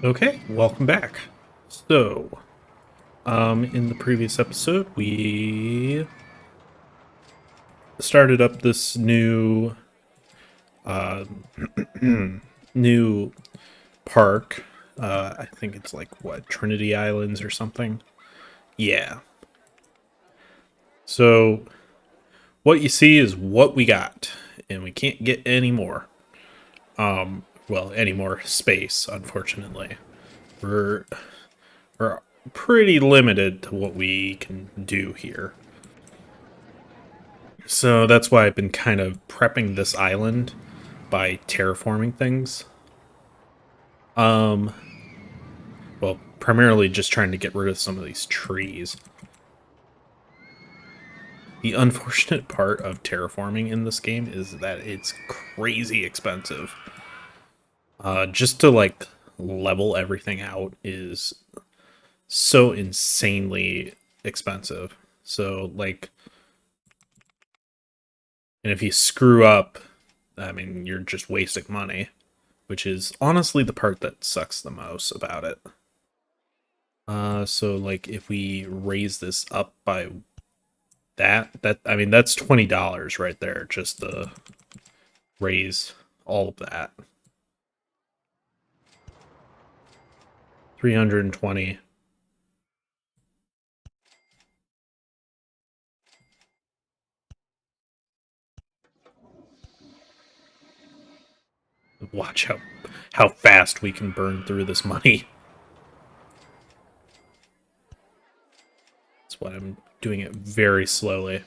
Okay, welcome back. So, in the previous episode, we started up this uh, new park. I think it's like what Trinity Islands or something. Yeah. So what you see is what we got, and we can't get any more. Well, any more space, unfortunately. We're we're pretty limited to what we can do here. So that's why I've been kind of prepping this island by terraforming things. Um, well, primarily just trying to get rid of some of these trees. The unfortunate part of terraforming in this game is that it's crazy expensive. Just to like level everything out is so insanely expensive. So like, and if you screw up, I mean, you're just wasting money, which is honestly the part that sucks the most about it. So like if we raise this up by that I mean that's $20 right there just to raise all of that. 320. Watch how fast we can burn through this money. That's why I'm doing it very slowly.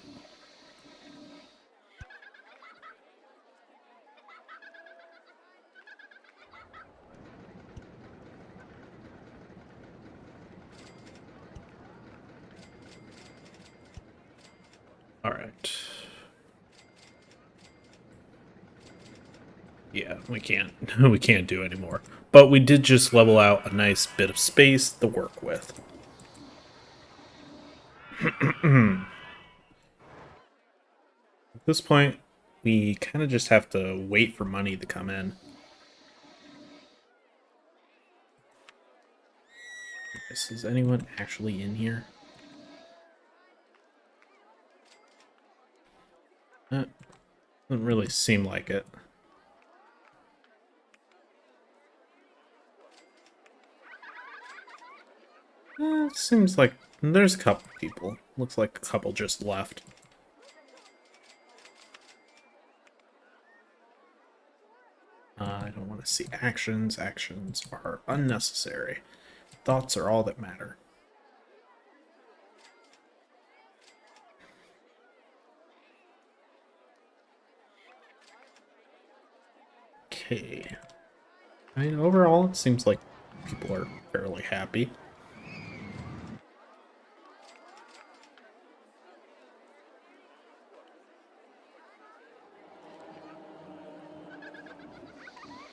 All right. Yeah, we can't we can't do anymore. But we did just level out a nice bit of space to work with. At this point, we kind of just have to wait for money to come in. Is anyone actually in here? Doesn't really seem like it. Seems like there's a couple people. Looks like a couple just left. I don't want to see actions. Actions are unnecessary. Thoughts are all that matter. Okay. I mean, overall, it seems like people are fairly happy.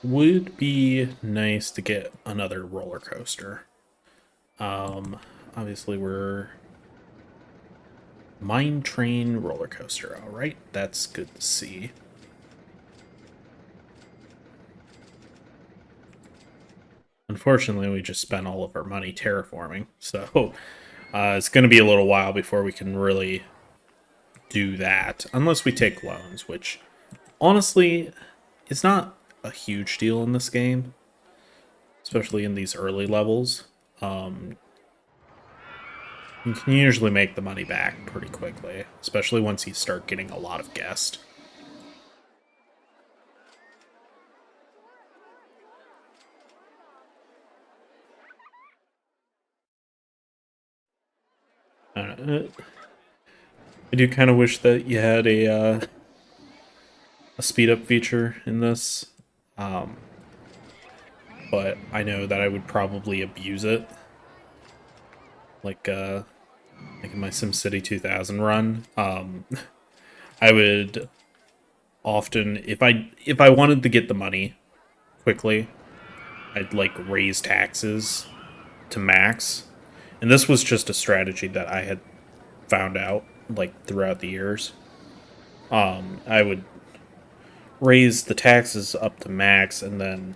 Would be nice to get another roller coaster. Obviously we're Mine Train roller coaster. All right, that's good to see. Unfortunately, we just spent all of our money terraforming, so it's going to be a little while before we can really do that, unless we take loans, which honestly is not a huge deal in this game, especially in these early levels. Um, you can usually make the money back pretty quickly, especially once you start getting a lot of guests. I do kind of wish that you had a speed up feature in this, um, but I know that I would probably abuse it, like like in my SimCity 2000 run. I would often, if I wanted to get the money quickly, I'd like raise taxes to max, and this was just a strategy that I had found out like throughout the years. I would raise the taxes up to max and then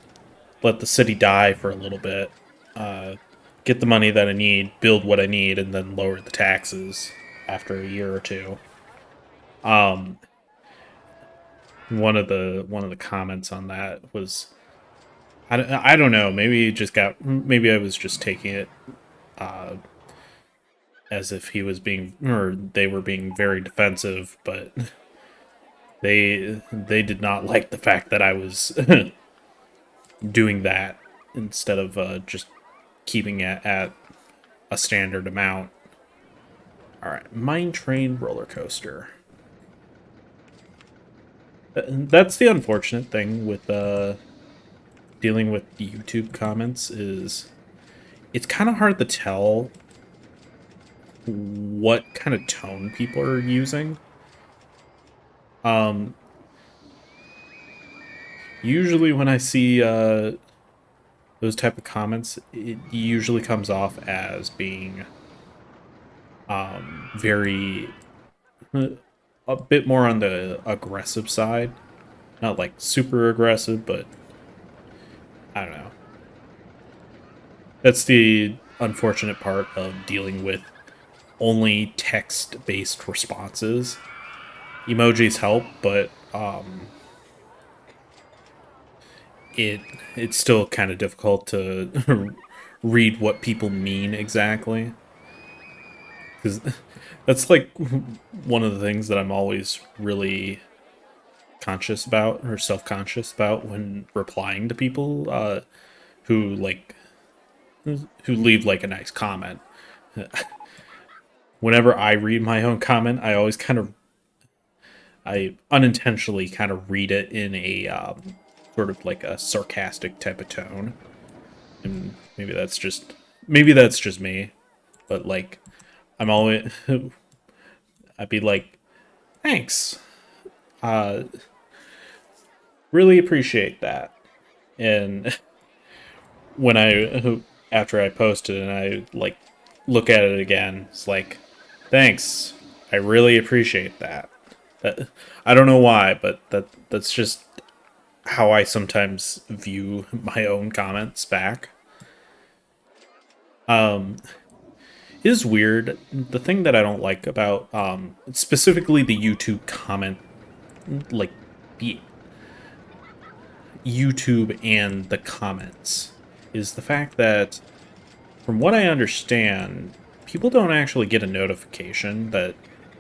let the city die for a little bit, uh, get the money that I need, build what I need, and then lower the taxes after a year or two. Um, one of the comments on that was, I don't know, maybe I was just taking it uh, as if he was being, or they were being very defensive, but they did not like the fact that I was doing that instead of just keeping it at a standard amount. All right, mine train roller coaster. That's the unfortunate thing with dealing with YouTube comments is it's kind of hard to tell what kind of tone people are using. Um, Usually when I see those type of comments, it usually comes off as being very a bit more on the aggressive side. Not like super aggressive, but I don't know. That's the unfortunate part of dealing with only text-based responses. Emojis help, but it it's still kind of difficult to read what people mean exactly. Because that's like one of the things that I'm always really conscious about or self-conscious about when replying to people who like who leave like a nice comment. Whenever I read my own comment, I unintentionally kind of read it in a sort of like a sarcastic type of tone, and maybe that's just me, but like I'm always I'd be like, thanks, uh, really appreciate that, and when I after I post it and I like look at it again, it's like, thanks, I really appreciate that. That I don't know why, but that's just how I sometimes view my own comments back. Um, it is weird. The thing that I don't like about specifically the YouTube comment, like the YouTube and the comments, is the fact that from what I understand, people don't actually get a notification that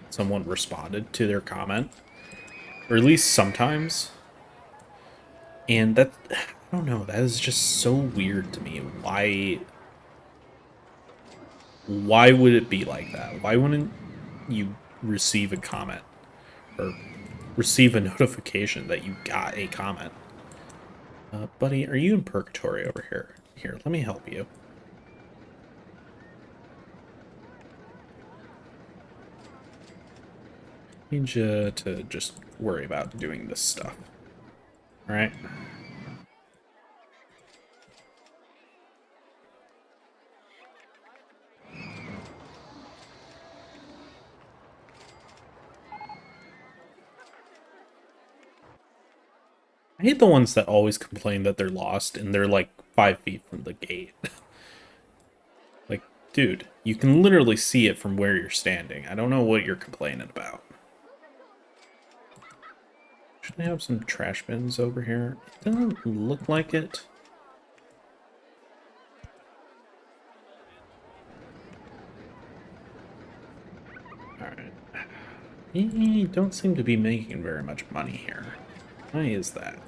someone responded to their comment, or at least sometimes. And that, I don't know, that is just so weird to me. Why would it be like that? Why wouldn't you receive a comment or receive a notification that you got a comment? Buddy, are you in purgatory over here? Here, let me help you. I need you to just worry about doing this stuff. Alright? I hate the ones that always complain that they're lost and they're like 5 feet from the gate. Like, dude, you can literally see it from where you're standing. I don't know what you're complaining about. Should I have some trash bins over here? It doesn't look like it. Alright. You don't seem to be making very much money here. Why is that?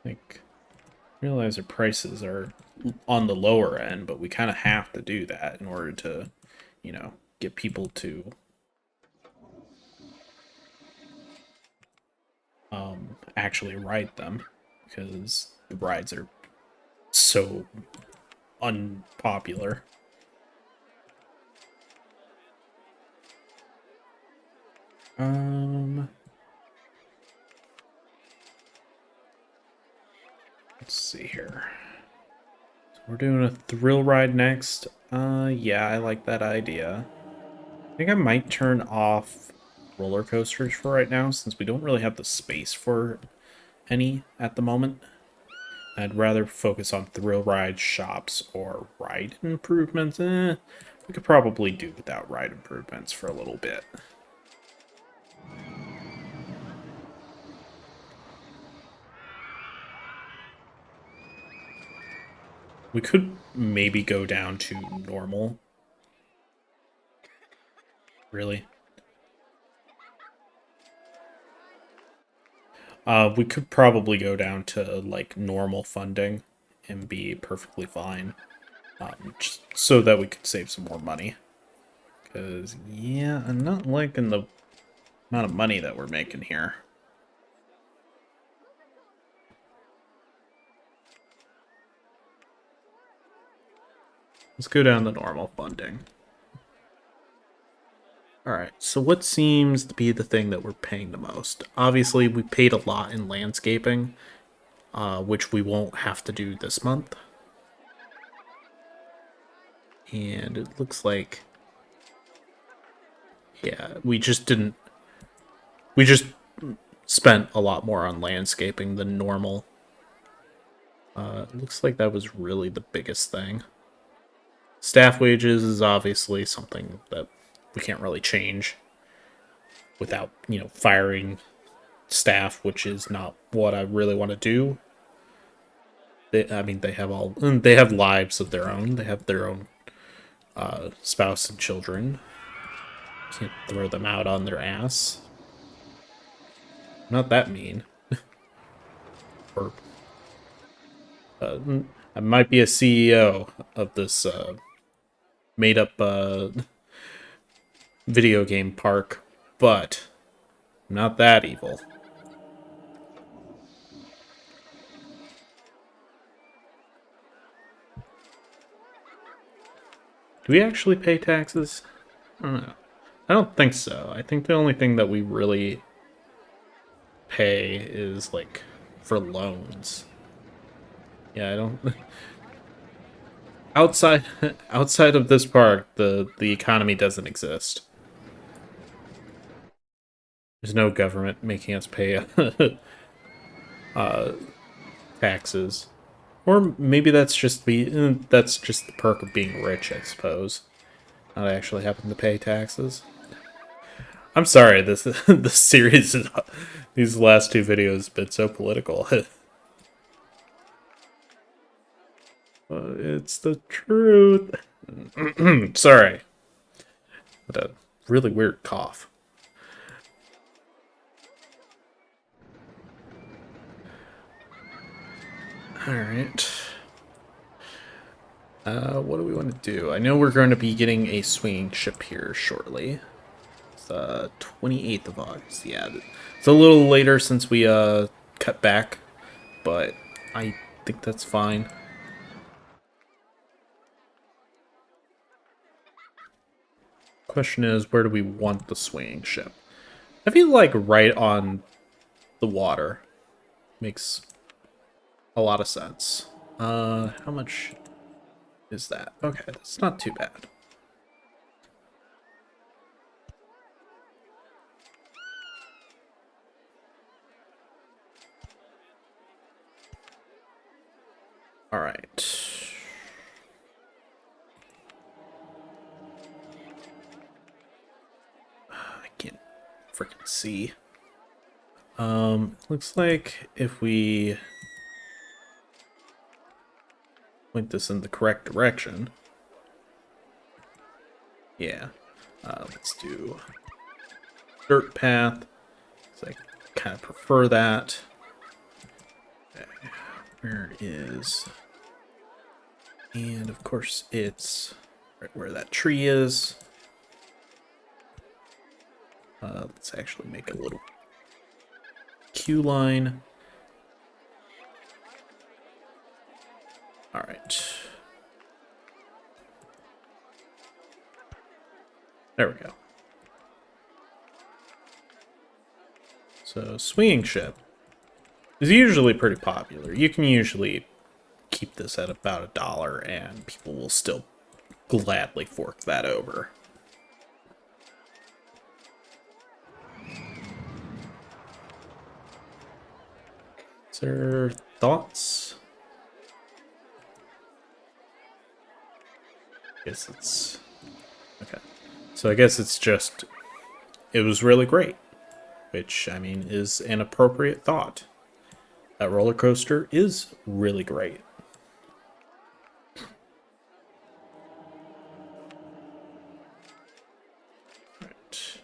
Like, realize our prices are on the lower end, but we kind of have to do that in order to, you know, get people to actually ride them, because the rides are so unpopular. Um, let's see here. So we're doing a thrill ride next. Yeah, I like that idea. I think I might turn off roller coasters for right now, since we don't really have the space for any at the moment. I'd rather focus on thrill ride shops or ride improvements. We could probably do without ride improvements for a little bit. We could maybe go down to normal. Really? We could probably go down to, like, normal funding and be perfectly fine. Just so that we could save some more money. Because, yeah, I'm not liking the amount of money that we're making here. Let's go down to normal funding. Alright, so what seems to be the thing that we're paying the most? Obviously, we paid a lot in landscaping, which we won't have to do this month. And it looks like... yeah, we just spent a lot more on landscaping than normal. It looks like that was really the biggest thing. Staff wages is obviously something that we can't really change without, firing staff, which is not what I really want to do. They have lives of their own. They have their own spouse and children. Can't throw them out on their ass. Not that mean. Or I might be a CEO of this made-up video game park, but I'm not that evil. Do we actually pay taxes? I don't know. I don't think so. I think the only thing that we really pay is, like, for loans. Yeah, I don't... outside outside of this park, the economy doesn't exist. There's no government making us pay taxes. Or maybe that's just the perk of being rich, I suppose. Not actually having to pay taxes. I'm sorry, this series is, these last two videos have been so political. It's the truth. Sorry. What a really weird cough. Alright. What do we want to do? I know we're going to be getting a swinging ship here shortly. It's 28th of August. Yeah, it's a little later since we cut back, but I think that's fine. Question is, where do we want the swinging ship? I feel like right on the water makes a lot of sense. How much is that? Okay, that's not too bad. All right. I can't freaking see. Looks like if we point this in the correct direction. Yeah. Let's do dirt path. So I kind of prefer that. Okay. Where is... and of course it's right where that tree is. Let's actually make a little queue line. All right. There we go. So swinging ship is usually pretty popular. You can usually keep this at about $1 and people will still gladly fork that over. Is there thoughts? I guess it's... Okay. So I guess it's just... It was really great. Which, I mean, is an appropriate thought. That roller coaster is really great. Right.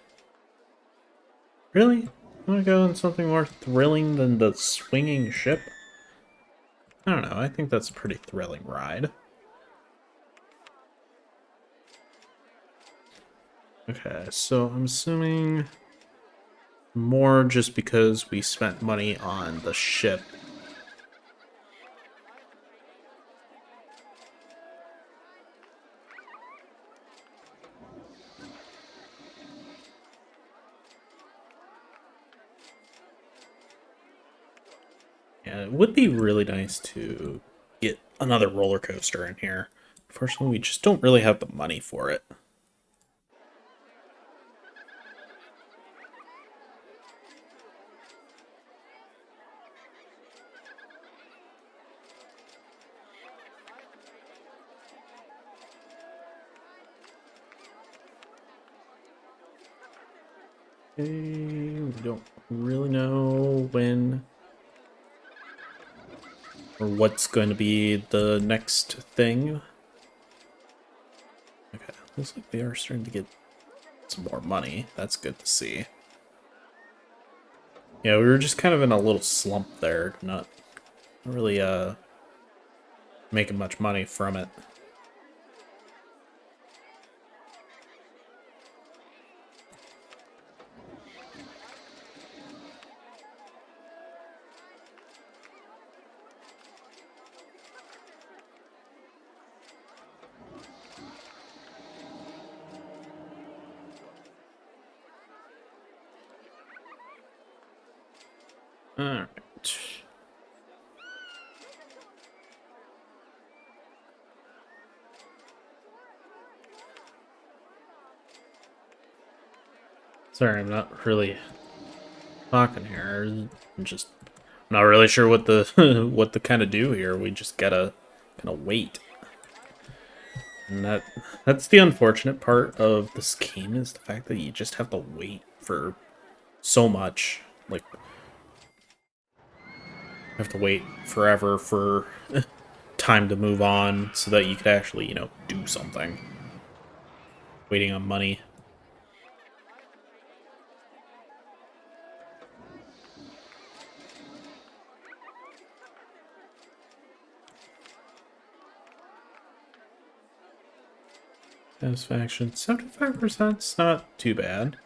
Really? I want to go on something more thrilling than the swinging ship? I don't know. I think that's a pretty thrilling ride. Okay, so I'm assuming more just because we spent money on the ship. Yeah, it would be really nice to get another roller coaster in here. Unfortunately, we just don't really have the money for it. Okay, we don't really know when or what's going to be the next thing. Okay, looks like they are starting to get some more money. That's good to see. Yeah, we were just kind of in a little slump there, not really making much money from it. Alright. Sorry, I'm not really talking here. I'm not really sure what the what to kind of do here. We just gotta kind of wait. And that's the unfortunate part of this game is the fact that you just have to wait for so much. Like, you have to wait forever for time to move on so that you could actually, do something. Waiting on money. Satisfaction, 75%, it's not too bad.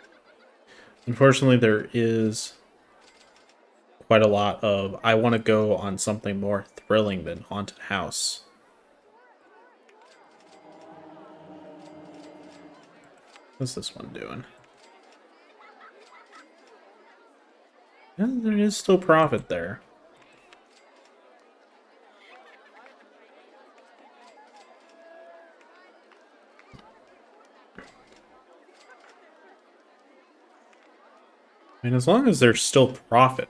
Unfortunately, there is quite a lot of, I want to go on something more thrilling than Haunted House. What's this one doing? Yeah, there is still profit there. I mean, as long as there's still profit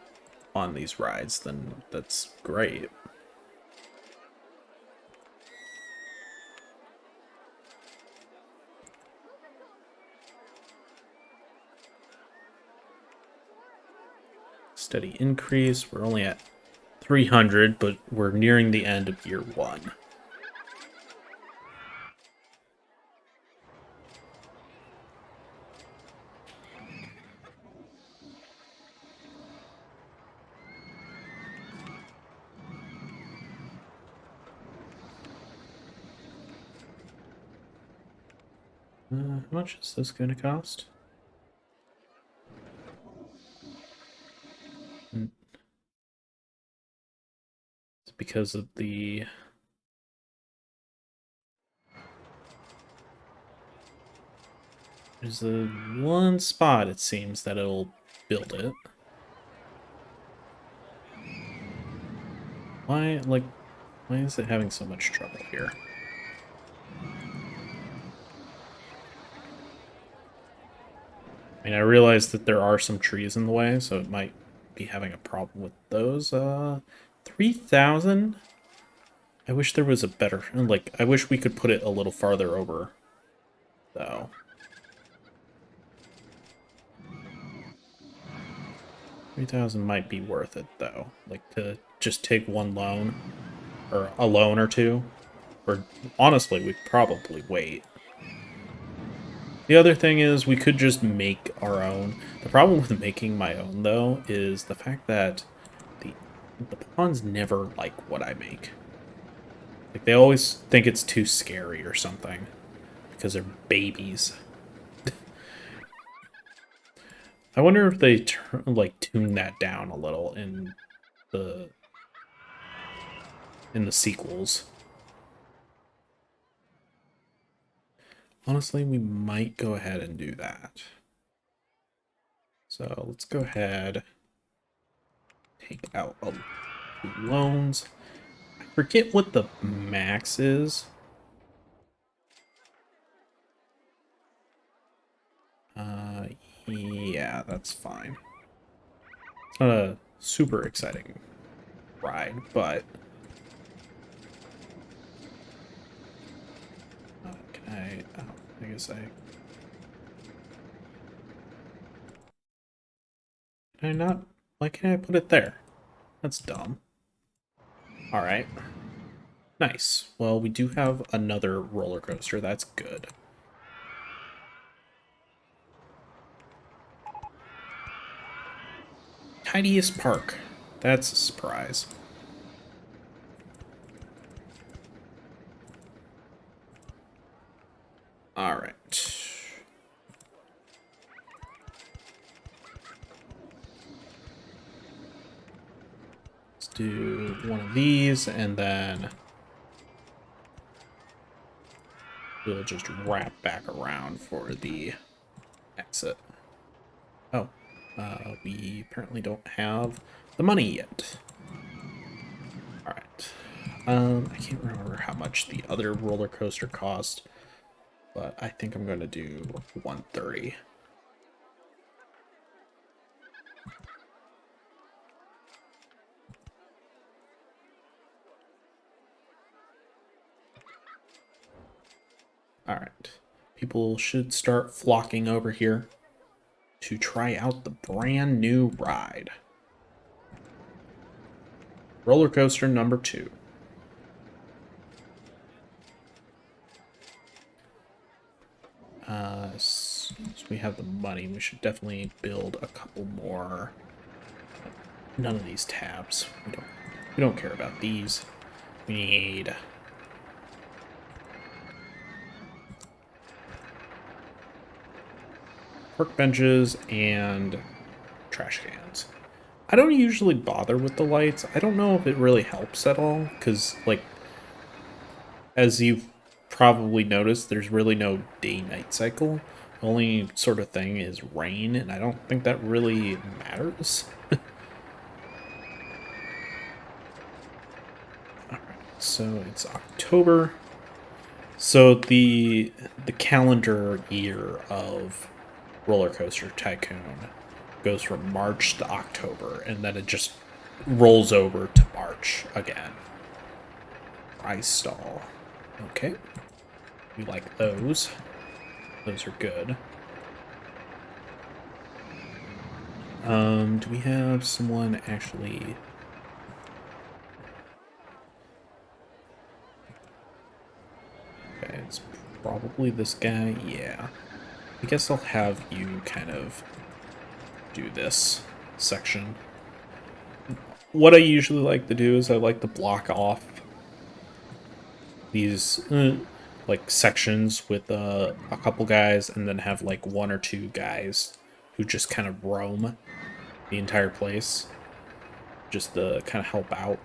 on these rides, then that's great. Steady increase. We're only at 300, but we're nearing the end of year 1. How much is this going to cost? It's because of the... There's the one spot, it seems, that it'll build it. Why is it having so much trouble here? I mean, I realize that there are some trees in the way, so it might be having a problem with those. 3,000? I wish there was a better, like, I wish we could put it a little farther over, though. 3,000 might be worth it, though. Like, to just take one loan, or a loan or two. Or, honestly, we'd probably wait. The other thing is we could just make our own. The problem with making my own, though, is the fact that the pawns never like what I make. Like, they always think it's too scary or something because they're babies. I wonder if they tune that down a little the in the sequels. Honestly, we might go ahead and do that. So let's go ahead, take out a few loans. I forget what the max is. Yeah, that's fine. It's not a super exciting ride, but can I? Oh, I guess I. Can I not? Why can't I put it there? That's dumb. All right. Nice. Well, we do have another roller coaster. That's good. Tidiest park. That's a surprise. All right. Let's do one of these, and then we'll just wrap back around for the exit. Oh, we apparently don't have the money yet. All right. I can't remember how much the other roller coaster cost, but I think I'm going to do 130. All right. People should start flocking over here to try out the brand new ride. Roller coaster number 2. So we have the money. We should definitely build a couple more. None of these tabs. We don't care about these. We need park benches and trash cans. I don't usually bother with the lights. I don't know if it really helps at all, because, like, as you've probably noticed, there's really no day-night cycle. The only sort of thing is rain, and I don't think that really matters. Alright, so it's October. So the calendar year of RollerCoaster Tycoon goes from March to October, and then it just rolls over to March again. Price stall. Okay. We like those. Those are good. Do we have someone actually... Okay, it's probably this guy. Yeah. I guess I'll have you kind of do this section. What I usually like to do is I like to block off these like sections with a couple guys, and then have like 1 or 2 guys who just kind of roam the entire place, just to kind of help out.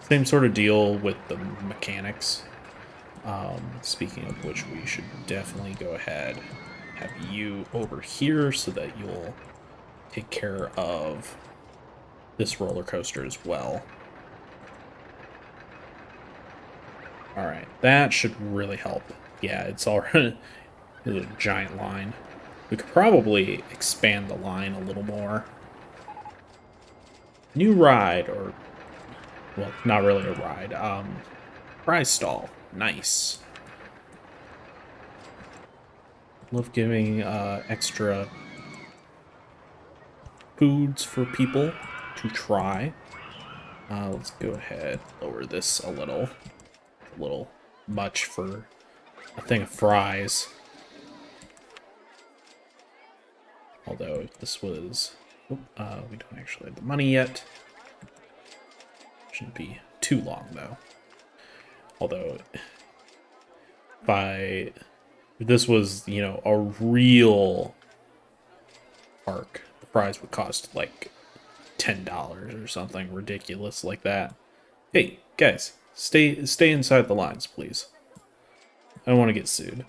Same sort of deal with the mechanics. Speaking of which, we should definitely go ahead, have you over here so that you'll take care of this roller coaster as well. Alright, that should really help. Yeah, it's already there's a giant line. We could probably expand the line a little more. New ride, or, well, not really a ride. Prize stall. Nice. Love giving extra foods for people to try. Let's go ahead, lower this a little. A little much for a thing of fries. Although if this was... we don't actually have the money yet. Shouldn't be too long, though. Although, if this was, you know, a real park, the fries would cost, like, $10 or something ridiculous like that. Hey, guys, stay inside the lines, please. I don't want to get sued.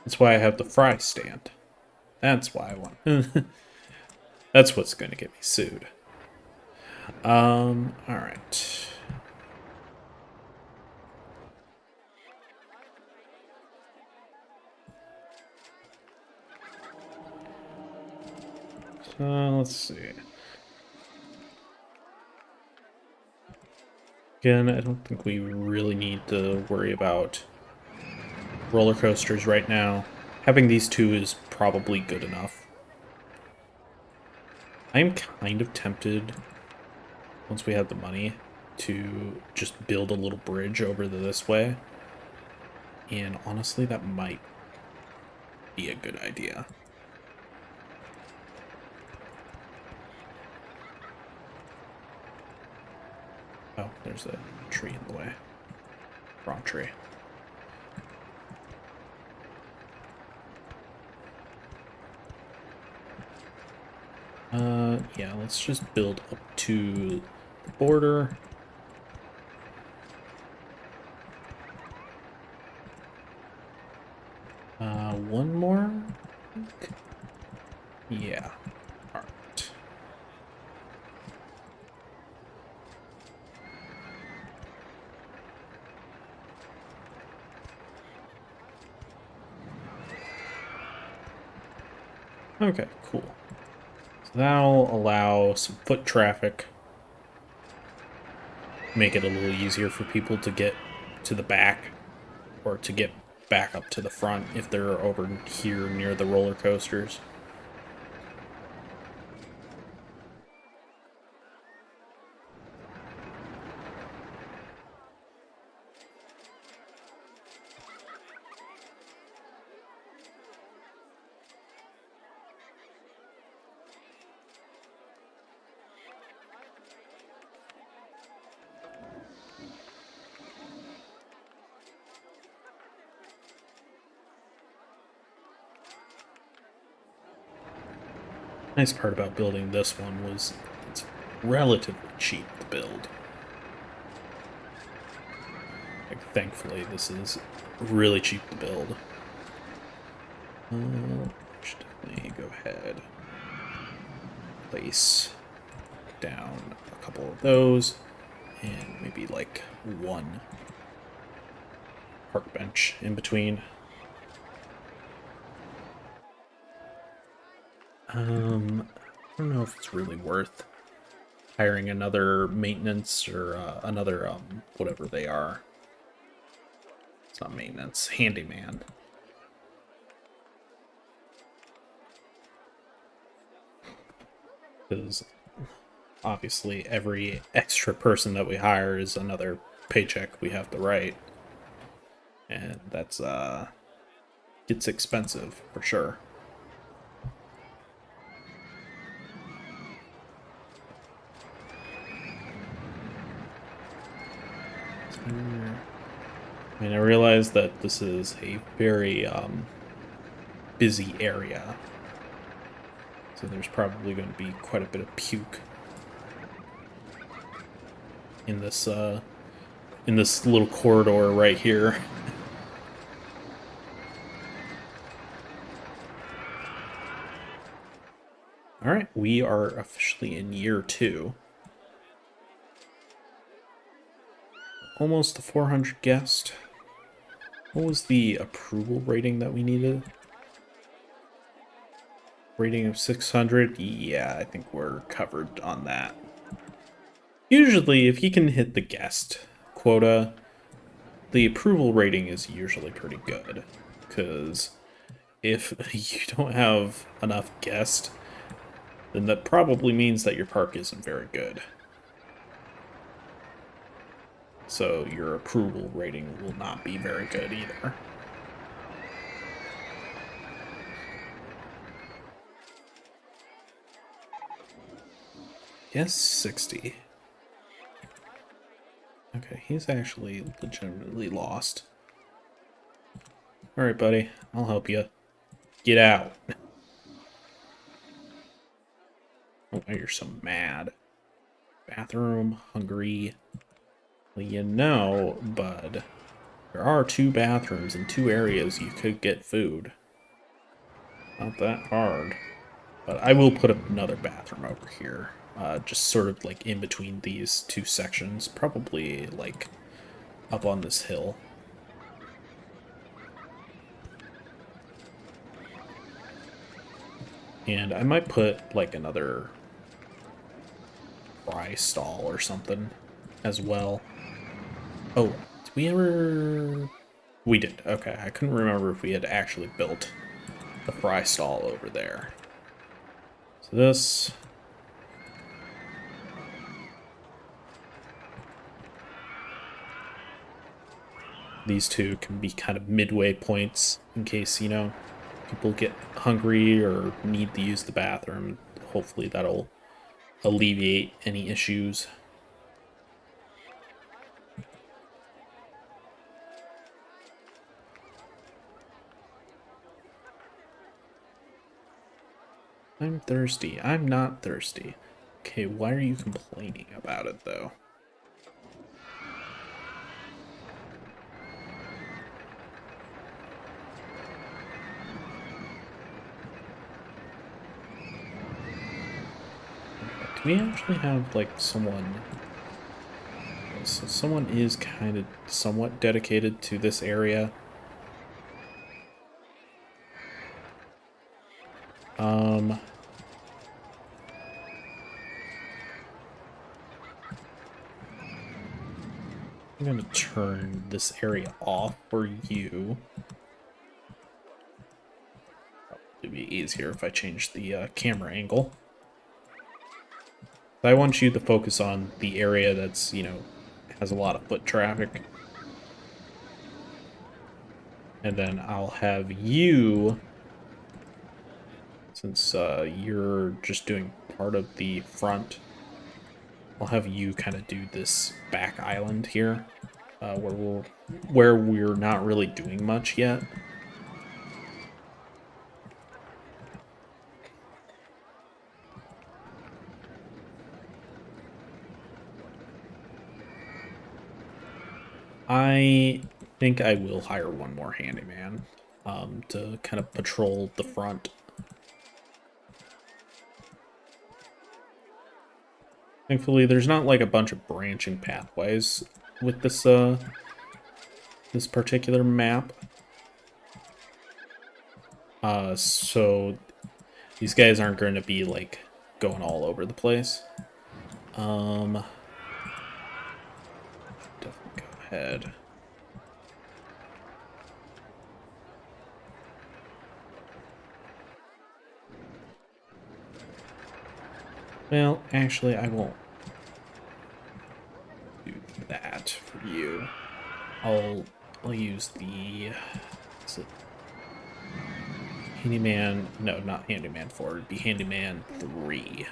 That's why I have the fry stand. That's why I want. That's what's going to get me sued. All right. So let's see. Again, I don't think we really need to worry about roller coasters right now. Having these two is probably good enough. I'm kind of tempted, once we have the money, to just build a little bridge over this way. And honestly, that might be a good idea. Oh, there's a tree in the way. Wrong tree. Yeah, let's just build up to the border. One more? Yeah. Alright. Okay, cool. So that'll allow some foot traffic. Make it a little easier for people to get to the back, or to get back up to the front if they're over here near the roller coasters. Nice part about building this one was it's relatively cheap to build. Like, thankfully, this is really cheap to build. Should definitely go ahead. Place down a couple of those, and maybe like one park bench in between. I don't know if it's really worth hiring another maintenance or another whatever they are. It's not maintenance, handyman. Because obviously every extra person that we hire is another paycheck we have to write. And that's gets expensive for sure. I mean, I realize that this is a very busy area, so there's probably going to be quite a bit of puke in this little corridor right here. All right, we are officially in year 2. Almost the 400 guest. What was the approval rating that we needed? Rating of 600. Yeah, I think we're covered on that. Usually, if you can hit the guest quota, the approval rating is usually pretty good. Because if you don't have enough guests, then that probably means that your park isn't very good. So your approval rating will not be very good either. Yes, 60. Okay, he's actually legitimately lost. Alright, buddy. I'll help you. Get out. Oh, you're so mad. Bathroom, hungry. Well, you know, bud, there are 2 bathrooms in 2 areas you could get food. Not that hard. But I will put up another bathroom over here. Just sort of like in between these 2 sections. Probably like up on this hill. And I might put like another fry stall or something as well. Oh, did we ever... We did. Okay, I couldn't remember if we had actually built the fry stall over there. So this... These 2 can be kind of midway points in case, you know, people get hungry or need to use the bathroom. Hopefully that'll alleviate any issues. I'm thirsty. I'm not thirsty. Okay, why are you complaining about it, though? Do we actually have, like, someone... So someone is kind of somewhat dedicated to this area. I'm going to turn this area off for you. It'd be easier if I change the camera angle. I want you to focus on the area that's, you know, has a lot of foot traffic. And then I'll have you, since you're just doing part of the front, I'll have you kind of do this back island here, where we're not really doing much yet. I think I will hire one more handyman to kind of patrol the front. Thankfully, there's not like a bunch of branching pathways with this particular map. So these guys aren't going to be like going all over the place. Definitely go ahead. Well, actually, I won't do that for you. I'll use the... Is it Handyman? No, not Handyman 4. It'd be Handyman 3.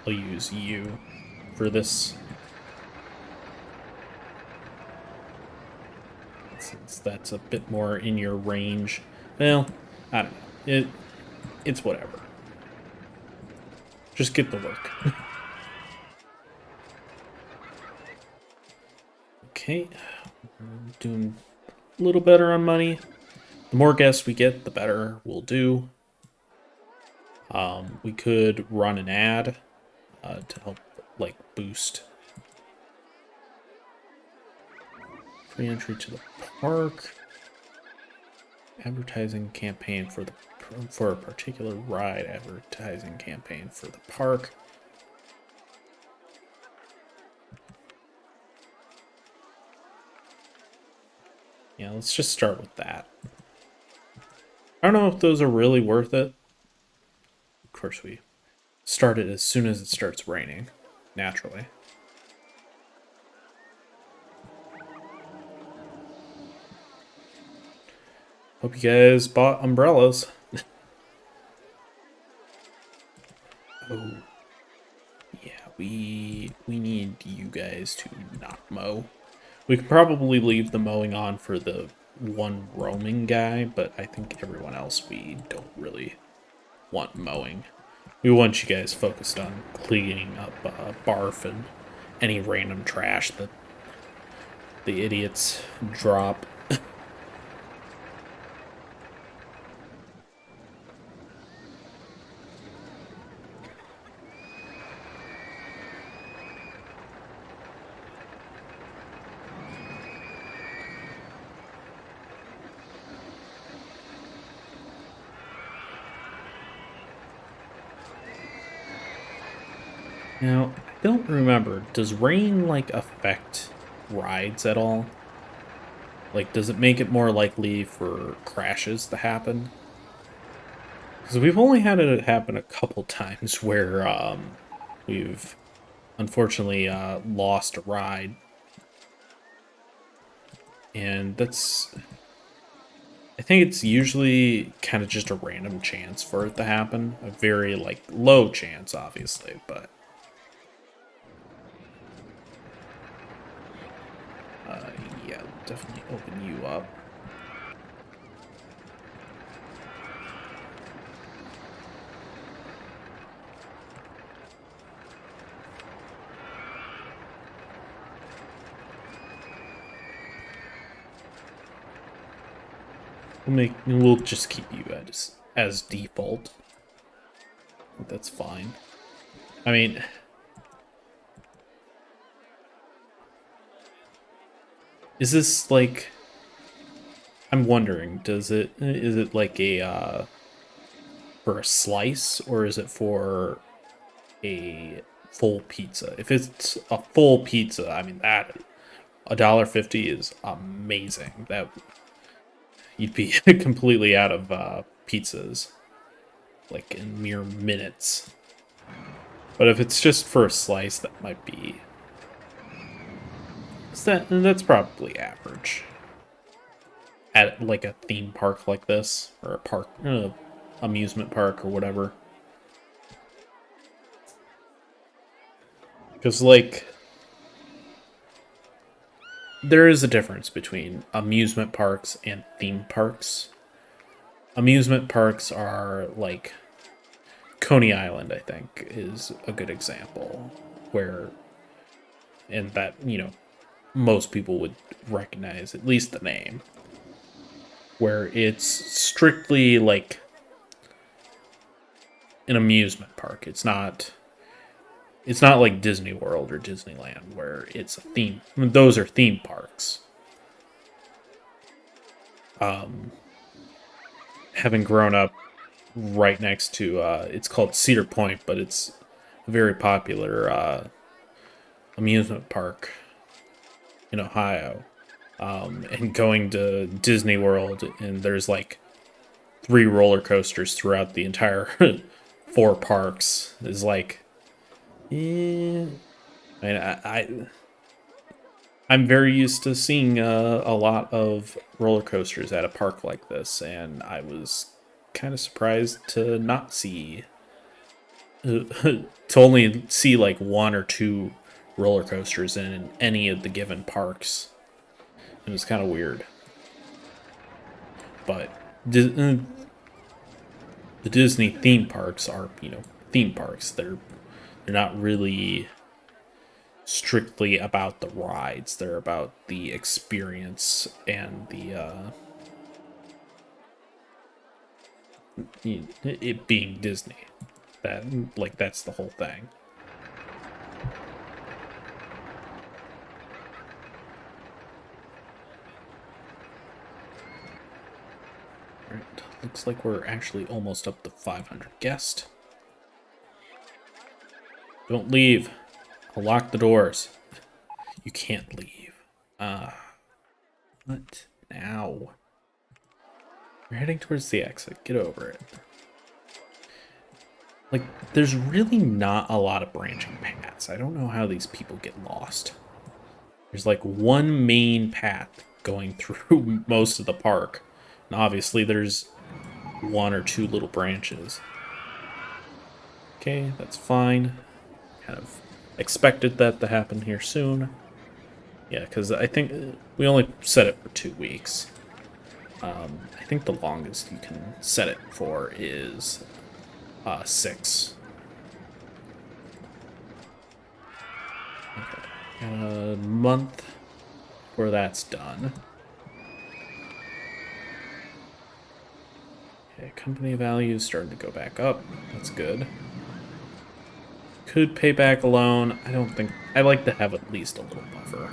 I'll use you for this. Since that's a bit more in your range. Well, I don't know. It's whatever. Just get the work. Okay. We're doing a little better on money. The more guests we get, the better we'll do. We could run an ad to help, like, boost free entry to the park. Advertising campaign for a particular ride. Advertising campaign for the park. Yeah, let's just start with that. I don't know if those are really worth it. Of course, we start it as soon as it starts raining, naturally. Hope you guys bought umbrellas. Oh, yeah, we need you guys to not mow. We could probably leave the mowing on for the one roaming guy, but I think everyone else we don't really want mowing. We want you guys focused on cleaning up barf and any random trash that the idiots drop. Now, I don't remember. Does rain, like, affect rides at all? Like, does it make it more likely for crashes to happen? Because we've only had it happen a couple times where we've unfortunately lost a ride. And that's... I think it's usually kind of just a random chance for it to happen. A very, like, low chance, obviously, but... yeah, definitely open you up. We'll just keep you as default. That's fine. I mean, is this like... I'm wondering, is it like a for a slice, or is it for a full pizza? If it's a full pizza, I mean, that $1.50 is amazing. That you'd be completely out of pizzas like in mere minutes. But if it's just for a slice, that might be... That's probably average at like a theme park like this, or a park, amusement park or whatever. Because like there is a difference between amusement parks and theme parks. Amusement parks are like Coney Island, I think, is a good example where, and that, most people would recognize at least the name, where it's strictly like an amusement park. It's not like Disney World or Disneyland where it's a theme. I mean, those are theme parks. Having grown up right next to it's called Cedar Point, but it's a very popular amusement park in Ohio. And going to Disney World, and there's like 3 roller coasters throughout the entire 4 parks is like, yeah. I mean, I'm very used to seeing a lot of roller coasters at a park like this, and I was kind of surprised to not see to only see like 1 or 2 roller coasters in any of the given parks. It was kind of weird, but the Disney theme parks are, theme parks. They're not really strictly about the rides. They're about the experience and the it being Disney. That's the whole thing. looks like we're actually almost up to 500 guests. Don't leave. I'll lock the doors. You can't leave. What now? We're heading towards the exit. Get over it. Like, there's really not a lot of branching paths. I don't know how these people get lost. There's like one main path going through most of the park. And obviously there's one or two little branches. Okay, that's fine. Kind of expected that to happen here soon. Yeah, because I think we only set it for 2 weeks. I think the longest you can set it for is 6. Okay, got a month before that's done. Okay, company value is starting to go back up. That's good. Could pay back a loan. I don't think... I like to have at least a little buffer.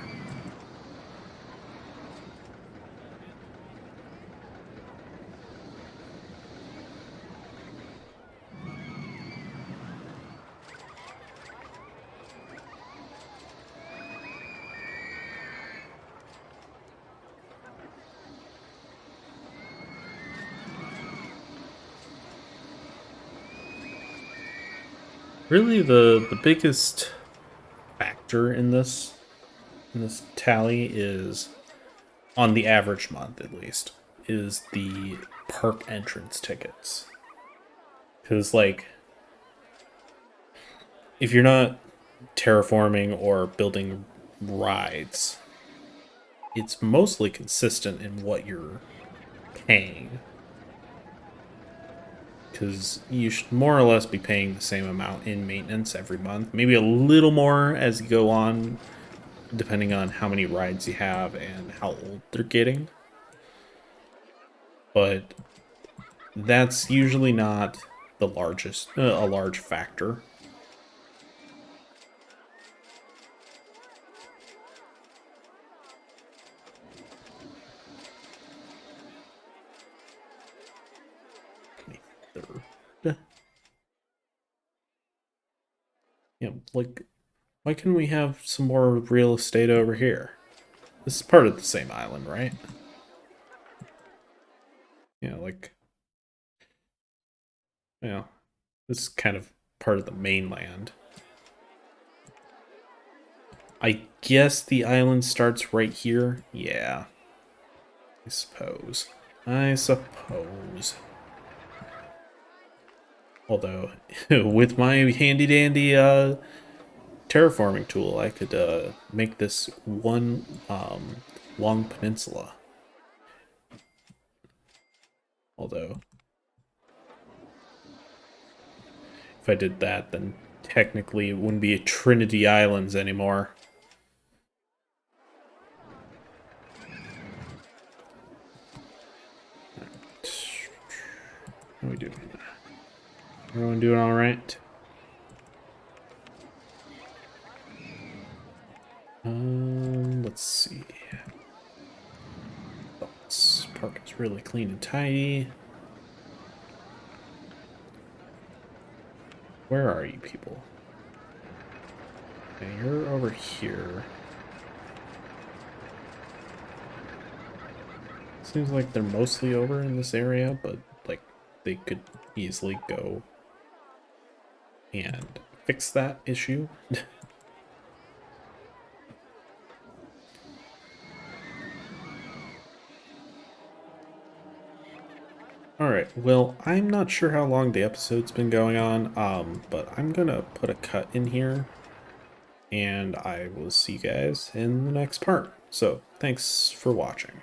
Really, the biggest factor in this tally is, on the average month at least, is the park entrance tickets. Because, like, if you're not terraforming or building rides, it's mostly consistent in what you're paying. Because you should more or less be paying the same amount in maintenance every month. Maybe a little more as you go on, depending on how many rides you have and how old they're getting. But that's usually not the largest, a large factor. Yeah, like, why couldn't we have some more real estate over here? This is part of the same island, right? Yeah, like, yeah, this is kind of part of the mainland. I guess the island starts right here. Yeah, I suppose. I suppose. Although, with my handy-dandy terraforming tool, I could make this one long peninsula. Although, if I did that, then technically it wouldn't be a Trinity Islands anymore. How are we doing? Everyone doing all right? Let's see. Oh, this park is really clean and tidy. Where are you people? Okay, you're over here. Seems like they're mostly over in this area, but like they could easily go and fix that issue. Alright, well, I'm not sure how long the episode's been going on, but I'm gonna put a cut in here, and I will see you guys in the next part. So, thanks for watching.